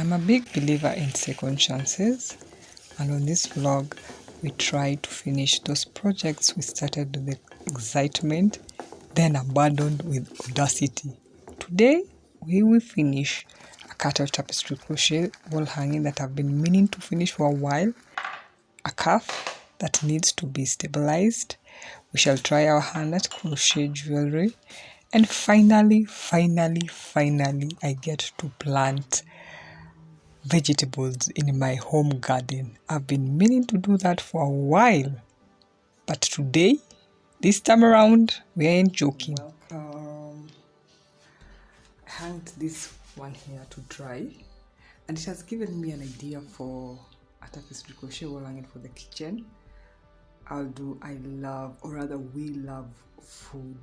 I'm a big believer in second chances, and on this vlog, we try to finish those projects we started with excitement, then abandoned with audacity. Today, we will finish a cutout tapestry crochet wall hanging that I've been meaning to finish for a while, a cuff that needs to be stabilized. We shall try our hand at crochet jewelry, and finally, I get to plant vegetables in my home garden. I've been meaning to do that for a while, but today, this time around, we ain't joking. Welcome. I hanged this one here to dry, and it has given me an idea for a tapestry crochet wall hanging for the kitchen. I love, or rather we love food.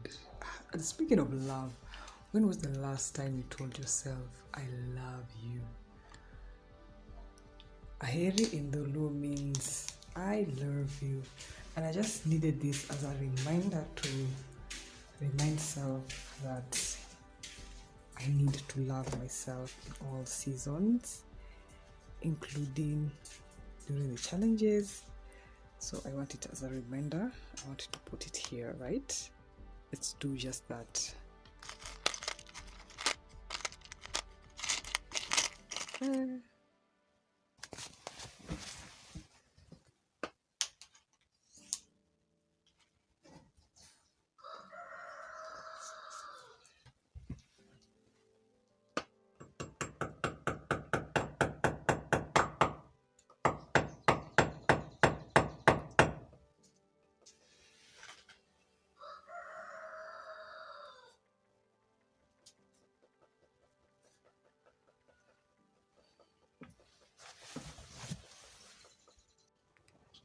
And speaking of love, when was the last time you told yourself, I love you? Aheri in Dulu means I love you. And I just needed this as a reminder to remind self that I need to love myself in all seasons, including during the challenges. So I want it as a reminder. I wanted to put it here, right? Let's do just that.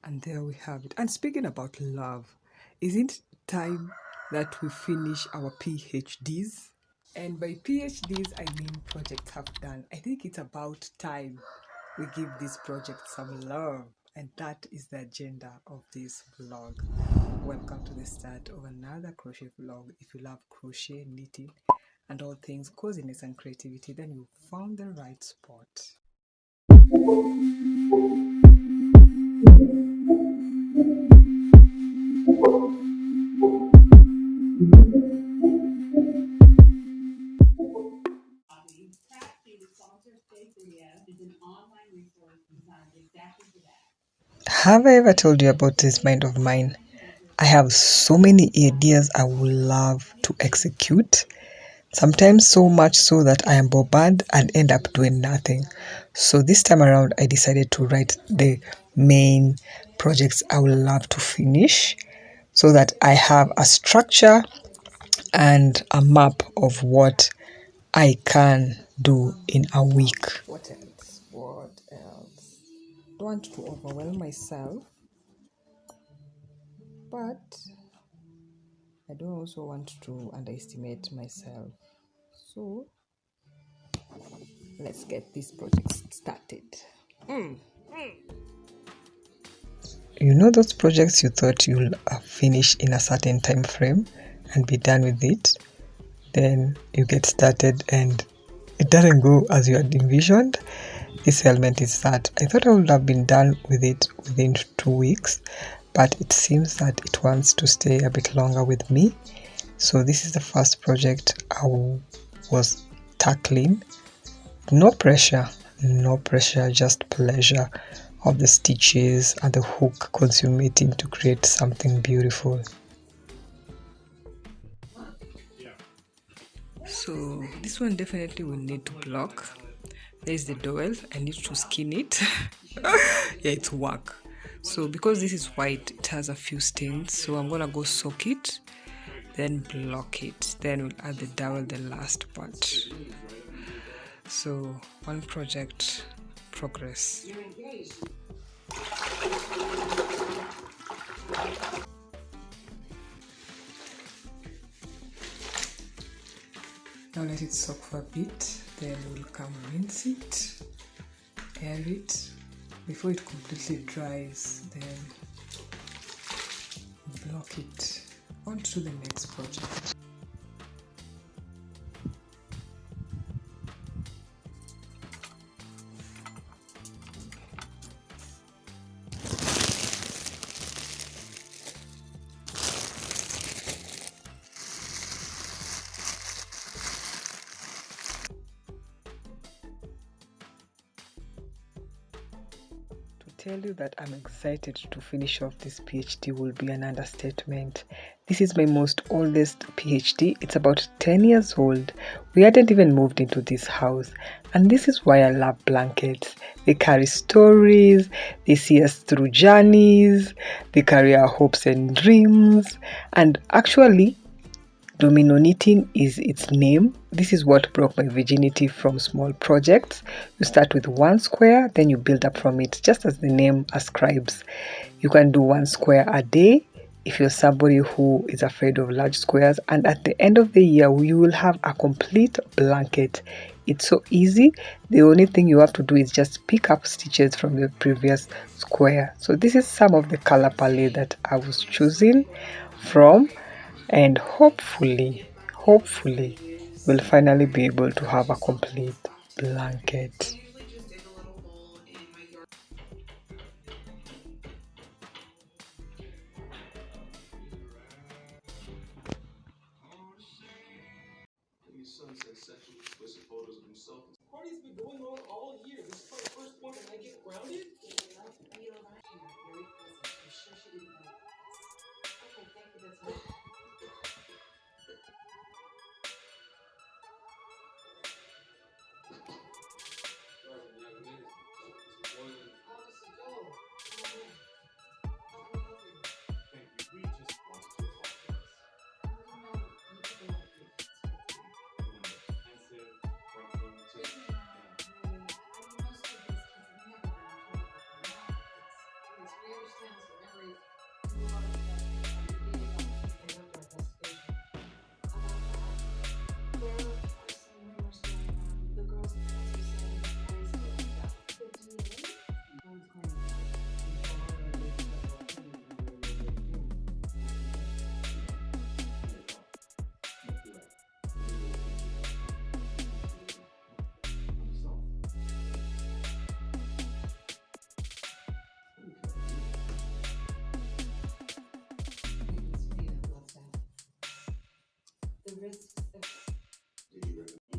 And there we have it. And speaking about love, isn't it time that we finish our PhDs? And by PhDs, I mean project half done. I think it's about time we give this project some love. And that is the agenda of this vlog. Welcome to the start of another crochet vlog. If you love crochet, knitting, and all things coziness and creativity, then you found the right spot. Have I ever told you about this mind of mine? I have so many ideas I would love to execute. Sometimes so much so that I am bombarded and end up doing nothing. So this time around, I decided to write the main projects I would love to finish so that I have a structure and a map of what I can do in a week. What else? What else? Don't want to overwhelm myself, but I don't also want to underestimate myself. So let's get this project started. You know those projects you thought you'll finish in a certain time frame and be done with it? Then you get started and it doesn't go as you had envisioned. This element is that I thought I would have been done with it within 2 weeks, but it seems that it wants to stay a bit longer with me. So this is the first project I was tackling. No pressure, just pleasure of the stitches and the hook consummating to create something beautiful. So this one definitely will need to block. There's the dowel. I need to skin it. Yeah, it's work. So because this is white, it has a few stains. So I'm gonna go soak it, then block it. Then we'll add the dowel the last part. So one project progress. Now let it soak for a bit, then we'll come rinse it, air it. Before it completely dries, then block it. On to the next project. tell you that I'm excited to finish off this PhD will be an understatement. This is my most oldest PhD. It's about 10 years old. We hadn't even moved into this house. And this is why I love blankets. They carry stories, they see us through journeys, they carry our hopes and dreams. And actually, domino knitting is its name. This is what broke my virginity from small projects. You start with one square, then you build up from it, just as the name ascribes. You can do one square a day if you're somebody who is afraid of large squares, and at the end of the year, you will have a complete blanket. It's so easy. The only thing you have to do is just pick up stitches from the previous square. So this is some of the color palette that I was choosing from, and hopefully we'll finally be able to have a complete blanket. Party's been going on all year. This is my first one and I get grounded?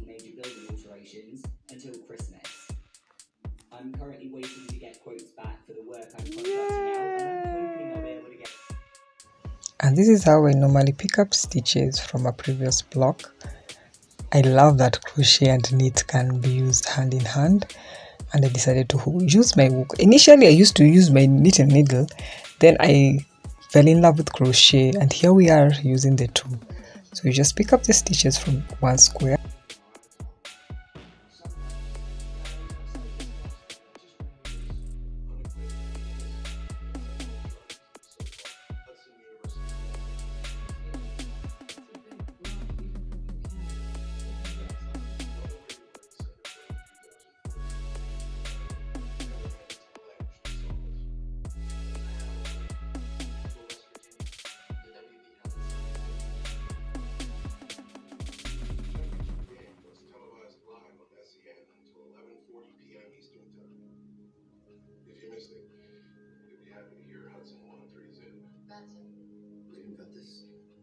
Major building alterations until Christmas. I'm currently waiting to get quotes back for the work I'm contracting out, and I'm hoping I'll be able to get. And this is how I normally pick up stitches from a previous block. I love that crochet and knit can be used hand in hand, and I decided to use my hook. Initially I used to use my knitting needle, then I fell in love with crochet, and here we are using the two. So you just pick up the stitches from one square.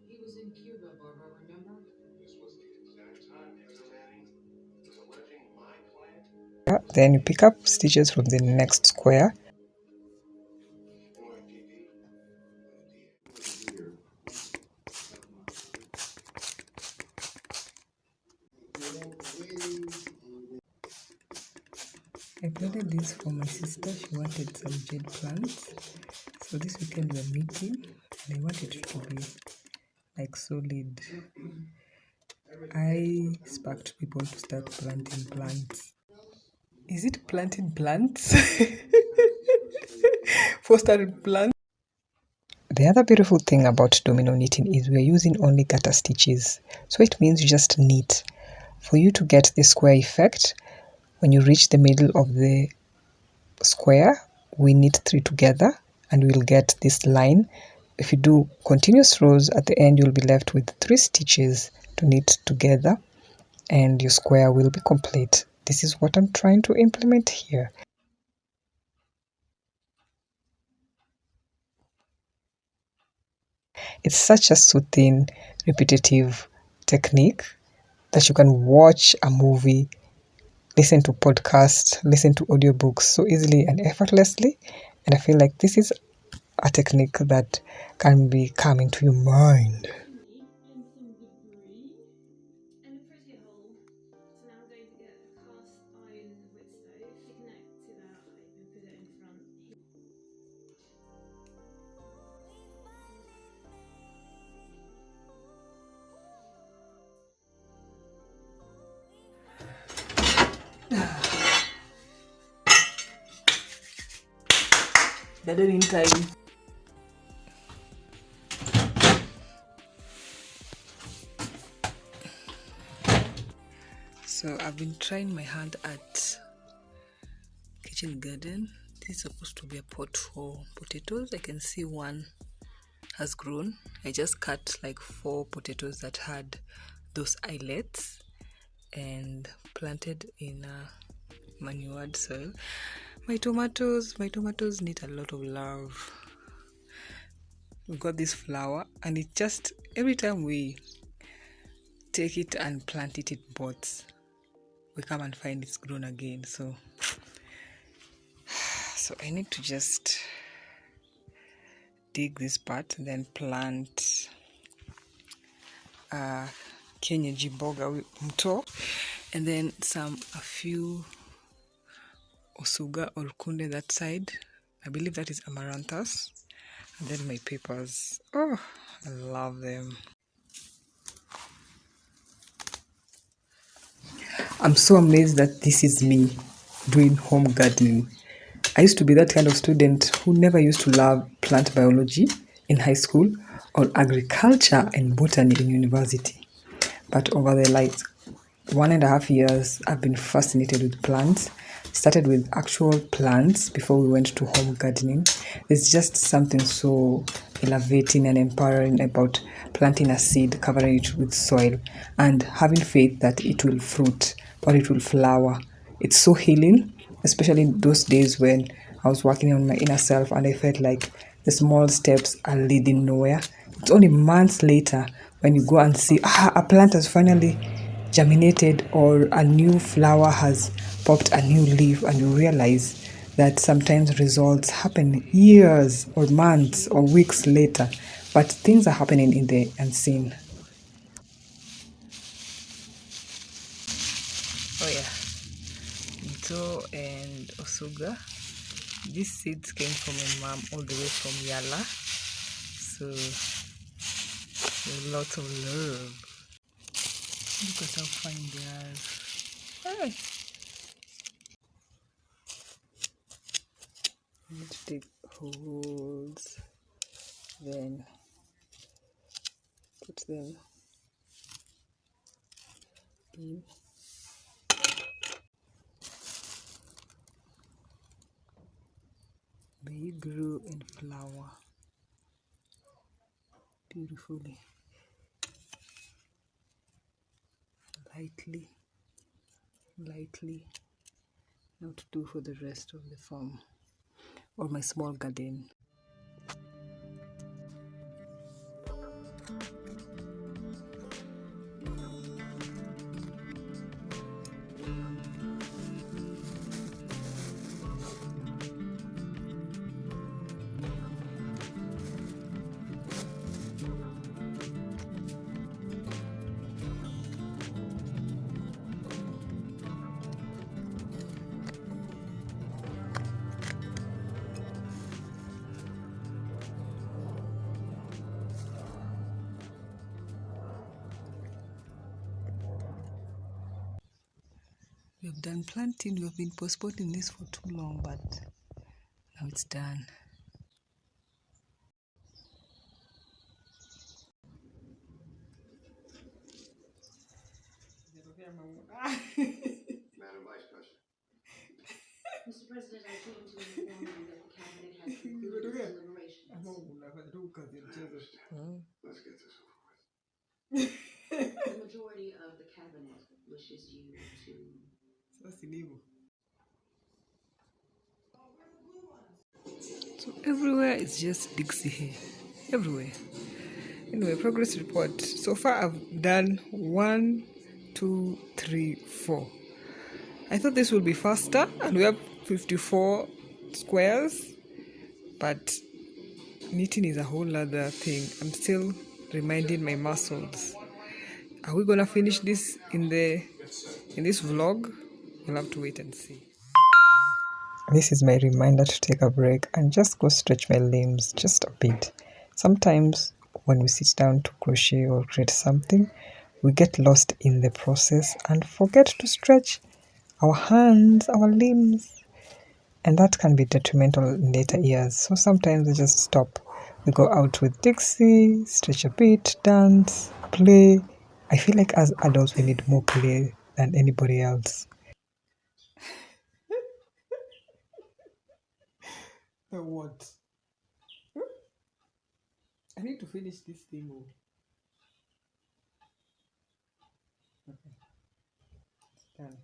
He was in Cuba, Barbara, remember? Then you pick up stitches from the next square. I planted this for my sister. She wanted some jade plants. So this weekend we're meeting, and I wanted it to be like solid. I sparked people to start planting plants. Is it planting plants? For starting plants. The other beautiful thing about domino knitting is we're using only garter stitches. So it means you just knit. For you to get the square effect, when you reach the middle of the square, we knit 3 together and we'll get this line. If you do continuous rows, at the end you'll be left with 3 stitches to knit together and your square will be complete. This is what I'm trying to implement here. It's such a soothing, repetitive technique that you can watch a movie, listen to podcasts, listen to audiobooks so easily and effortlessly. And I feel like this is a technique that can be coming to your mind. And some debris and a pretty hole. So now I'm going to get a cast iron wood stove to connect to that pipe and put it in front here. They're in time. So I've been trying my hand at kitchen garden. This is supposed to be a pot for potatoes. I can see one has grown. I just cut like 4 potatoes that had those eyelets and planted in a manured soil. My tomatoes need a lot of love. We got this flower and it just, every time we take it and plant it, it bots. We come and find it's grown again. So I need to just dig this part and then plant kienyeji boga mto, and then a few osuga or kunde that side. I believe that is amaranthus. And then my peppers. Oh, I love them. I'm so amazed that this is me doing home gardening. I used to be that kind of student who never used to love plant biology in high school or agriculture and botany in university. But over the 1.5 years, I've been fascinated with plants. Started with actual plants before we went to home gardening. There's just something so elevating and empowering about planting a seed, covering it with soil, and having faith that it will fruit or it will flower. It's so healing, especially in those days when I was working on my inner self and I felt like the small steps are leading nowhere. It's only months later when you go and see, a plant has finally germinated or a new flower has popped a new leaf, and you realize that sometimes results happen years or months or weeks later, but things are happening in the unseen. Oh yeah, Ito and Osuga. These seeds came from my mom all the way from Yala, so lots of love. Look at how fine they are. Hey. Need to dig holes, then put them in. They grew in flower beautifully, lightly. Now to do for the rest of the farm or my small garden. We have done planting. We have been postponing this for too long, but now it's done. Madam Vice President. Mr. President, I came to inform you that the cabinet has concluded its deliberations. I understand. Let's get this over with. The majority of the cabinet wishes you to... So everywhere is just Dixie here. Everywhere. Anyway, progress report. So far I've done 1, 2, 3, 4. I thought this would be faster, and we have 54 squares. but knitting is a whole other thing. I'm still reminding my muscles. Are we gonna finish this in this vlog? We'll have to wait and see. This is my reminder to take a break and just go stretch my limbs just a bit. Sometimes when we sit down to crochet or create something, we get lost in the process and forget to stretch our hands, our limbs, and that can be detrimental in later years. So sometimes we just stop. We go out with Dixie, stretch a bit, dance, play. I feel like as adults we need more play than anybody else. The what? I need to finish this thing. Okay. It's done.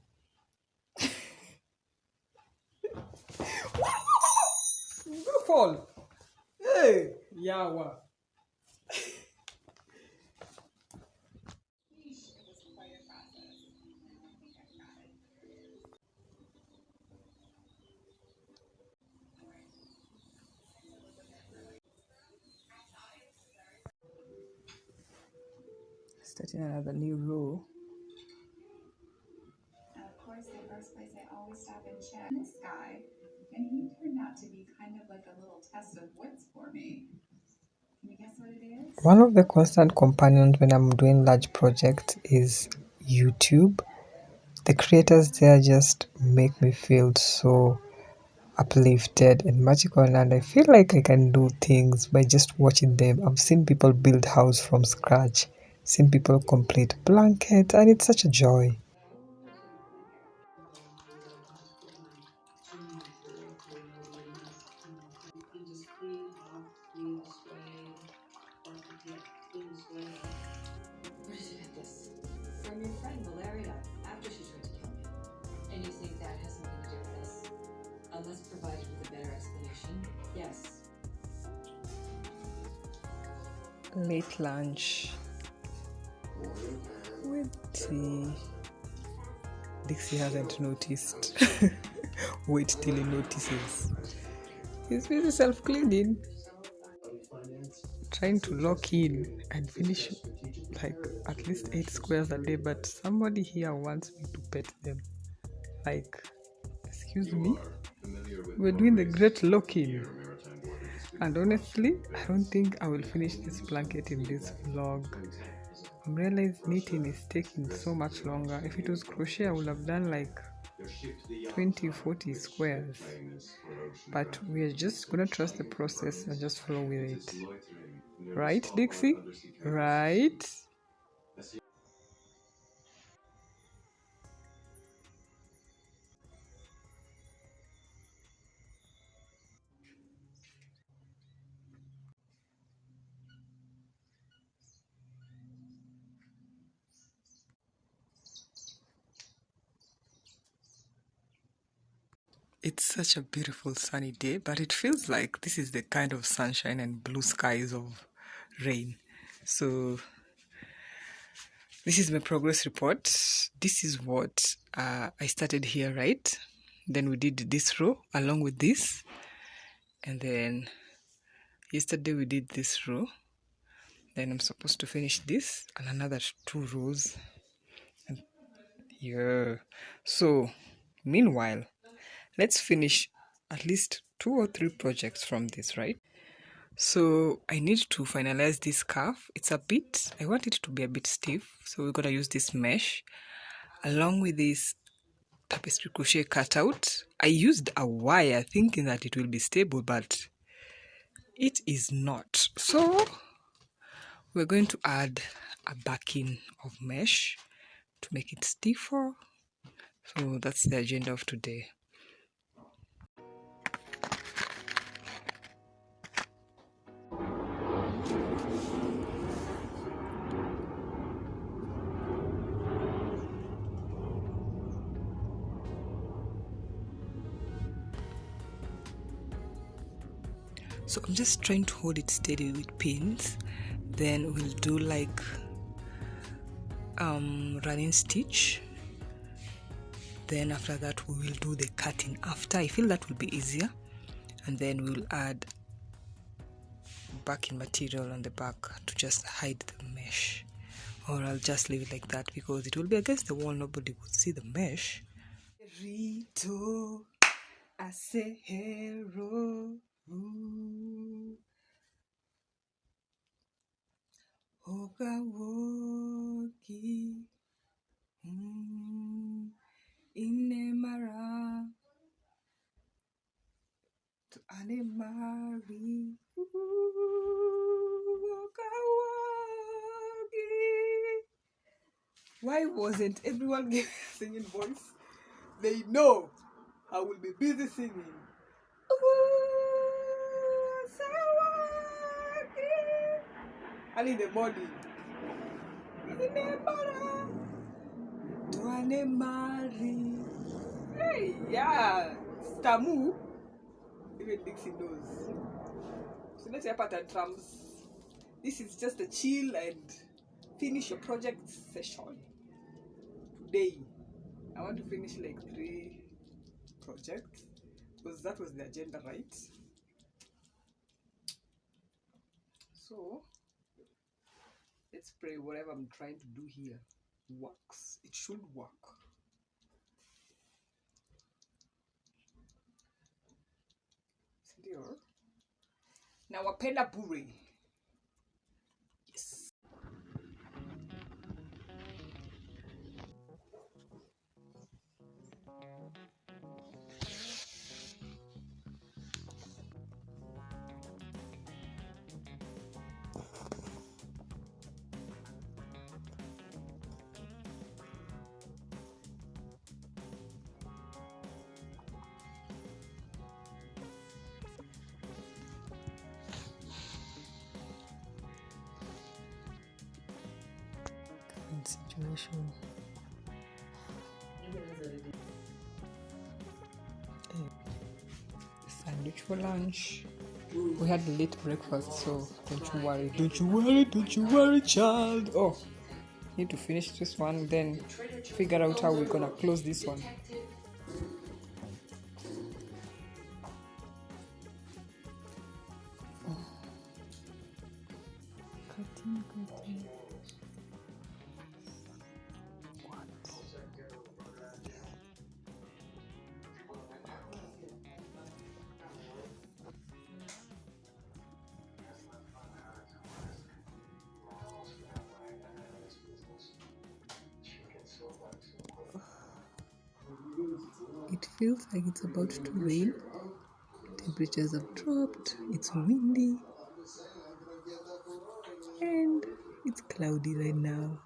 Go fall. Hey, Yawa. Starting another new row. Of course, the first place I always stop and check this guy, and he turned out to be kind of like a little test of wits for me. Can you guess what it is? One of the constant companions when I'm doing large projects is YouTube. The creators there just make me feel so uplifted and magical, and I feel like I can do things by just watching them. I've seen people build house from scratch, seen people complete blankets, and it's such a joy. Where did you get this? From your friend Valeria, after she tried to kill me. And you think that has something to do with this? Unless provided with a better explanation, yes. Late lunch with tea. Dixie hasn't noticed. Wait till he notices. He's busy self-cleaning, trying to lock in and finish like at least 8 squares a day, but somebody here wants me to pet them. Like, excuse me, we're doing the great lock-in. And honestly, I don't think I will finish this blanket in this vlog. I realized knitting is taking so much longer. If it was crochet, I would have done like 20-40 squares. But we are just gonna trust the process and just flow with it. Right, Dixie? Right? It's such a beautiful sunny day, but it feels like this is the kind of sunshine and blue skies of rain. So this is my progress report. This is what I started here, right? Then we did this row along with this, and then yesterday we did this row. Then I'm supposed to finish this and another 2 rows. And yeah. So meanwhile, let's finish at least 2 or 3 projects from this, right? So I need to finalize this scarf. I want it to be a bit stiff, so we're gonna use this mesh along with this tapestry crochet cutout. I used a wire thinking that it will be stable, but it is not. So we're going to add a backing of mesh to make it stiffer. So that's the agenda of today. So I'm just trying to hold it steady with pins. Then we'll do like running stitch. Then after that we will do the cutting after. I feel that will be easier. And then we'll add backing material on the back to just hide the mesh, or I'll just leave it like that because it will be against the wall, nobody would see the mesh. Rito, I say hello. Ogawoki, Inemara, to Anemari, Ogawoki. Why wasn't everyone singing voice? They know I will be busy singing. Early in the morning. Hey, yeah. Stamu. Even Dixie knows. So let's have pattern drums. This is just a chill and finish your project session. Today, I want to finish like 3 projects because that was the agenda, right? So let's pray whatever I'm trying to do here works. It should work. Still. Now wapenda bure. Yes. Situation. Sandwich for lunch. We had a late breakfast, so don't you worry. Don't you worry, child. Oh, need to finish this one, then figure out how we're gonna close this one. Cutting. It feels like it's about to rain. Temperatures have dropped. It's windy. And it's cloudy right now.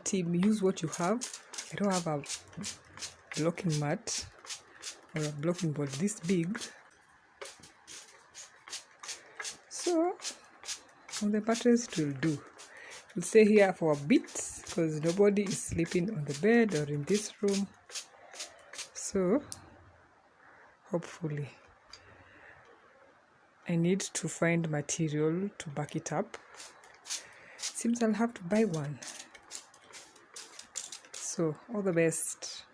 Team, use what you have. I don't have a blocking mat or a blocking board this big. So, on the patterns it will do. We'll stay here for a bit because nobody is sleeping on the bed or in this room. So, hopefully. I need to find material to back it up. Seems I'll have to buy one. So, all the best.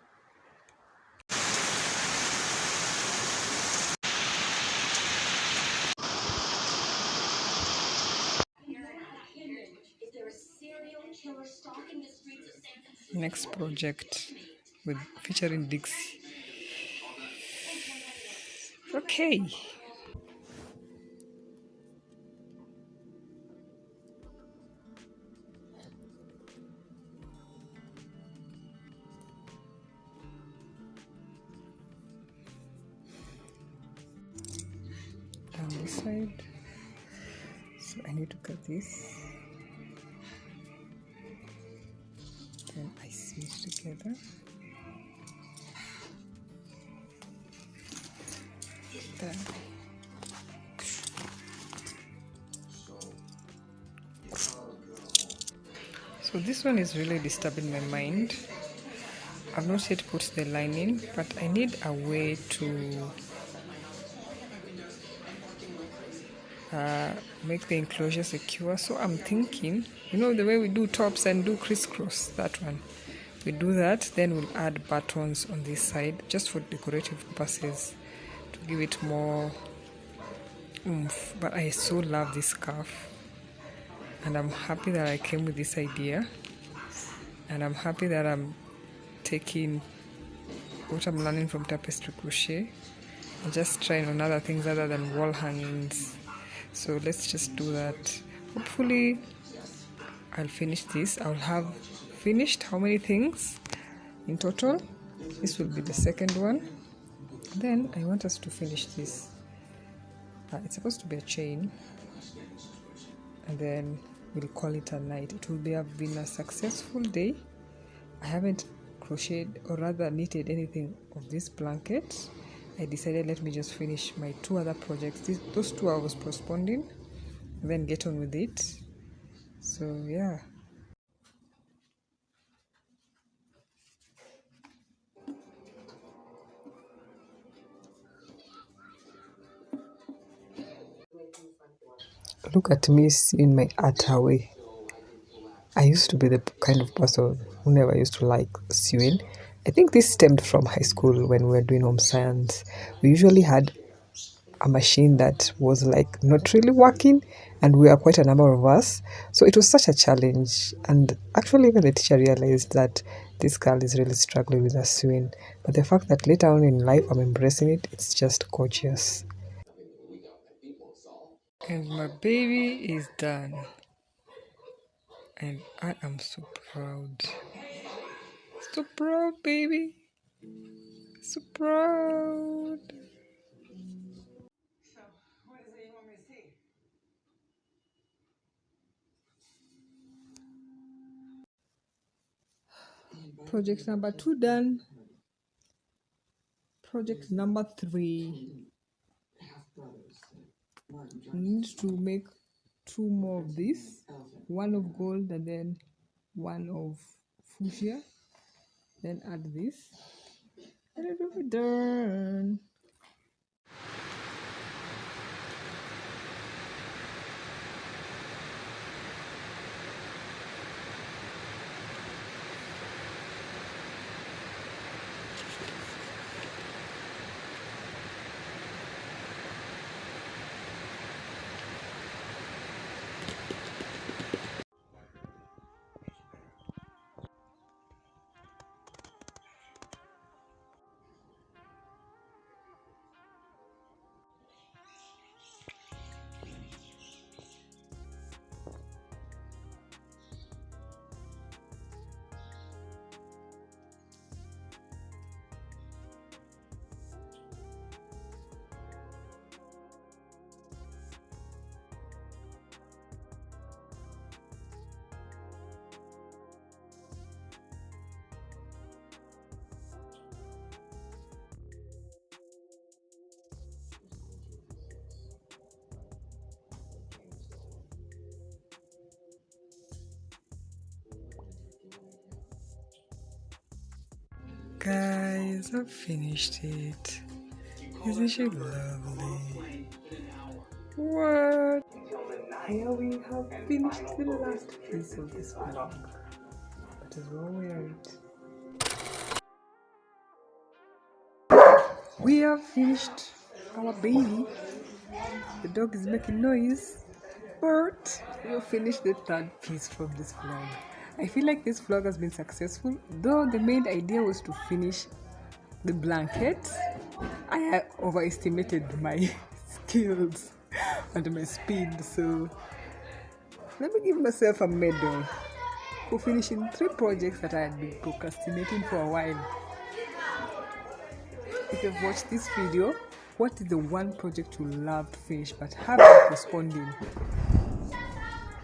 Next project with featuring Dixie. Okay. Down this side. So I need to cut this. Then I sew it together. Then so this one is really disturbing my mind. I've not yet put the lining, but I need a way to make the enclosure secure. So I'm thinking, you know, the way we do tops and do crisscross, that one. We do that, then we'll add buttons on this side just for decorative purposes to give it more oomph. But I so love this scarf, and I'm happy that I came with this idea, and I'm happy that I'm taking what I'm learning from Tapestry crochet and just trying on other things other than wall hangings. So let's just do that. Hopefully I'll finish this. I'll have finished how many things in total? This will be the second one. Then I want us to finish this. It's supposed to be a chain, and then we'll call it a night. It will have been a successful day. I haven't crocheted, or rather knitted, anything of this blanket. I decided let me just finish my 2 other projects. Those 2 I was postponing, and then get on with it. So yeah. Look at me seeing my art away. I used to be the kind of person who never used to like sewing. I think this stemmed from high school when we were doing home science. We usually had a machine that was like not really working, and we were quite a number of us. So it was such a challenge. And actually, even the teacher realized that this girl is really struggling with her sewing. But the fact that later on in life I'm embracing it, it's just gorgeous. And my baby is done. And I am so proud. So proud, baby. So proud. So, what is it you want me to see? Project number 2 done. Project number 3. I need to make 2 more of this. 1 of gold and then 1 of fuchsia. Then add this. And it will be done. Guys, I've finished it. Isn't she lovely? What? Here we have finished the last piece of this vlog. That is where we are at. We have finished our baby. The dog is making noise, but we'll finish the 3rd piece from this vlog. I feel like this vlog has been successful, though the main idea was to finish the blanket. I overestimated my skills and my speed, so let me give myself a medal for finishing 3 projects that I had been procrastinating for a while. If you've watched this video, what is the one project you love to finish but have been postponing?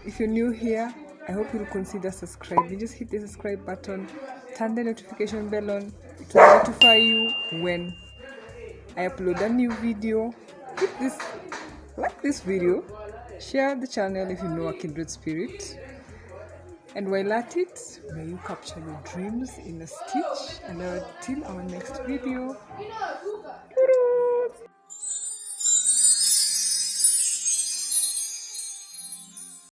If you're new here, I hope you'll consider subscribing. Just hit the subscribe button, turn the notification bell on. It will notify you when I upload a new video. Like this video, share the channel if you know a kindred spirit. And while at it, may you capture your dreams in a stitch. And until our next video,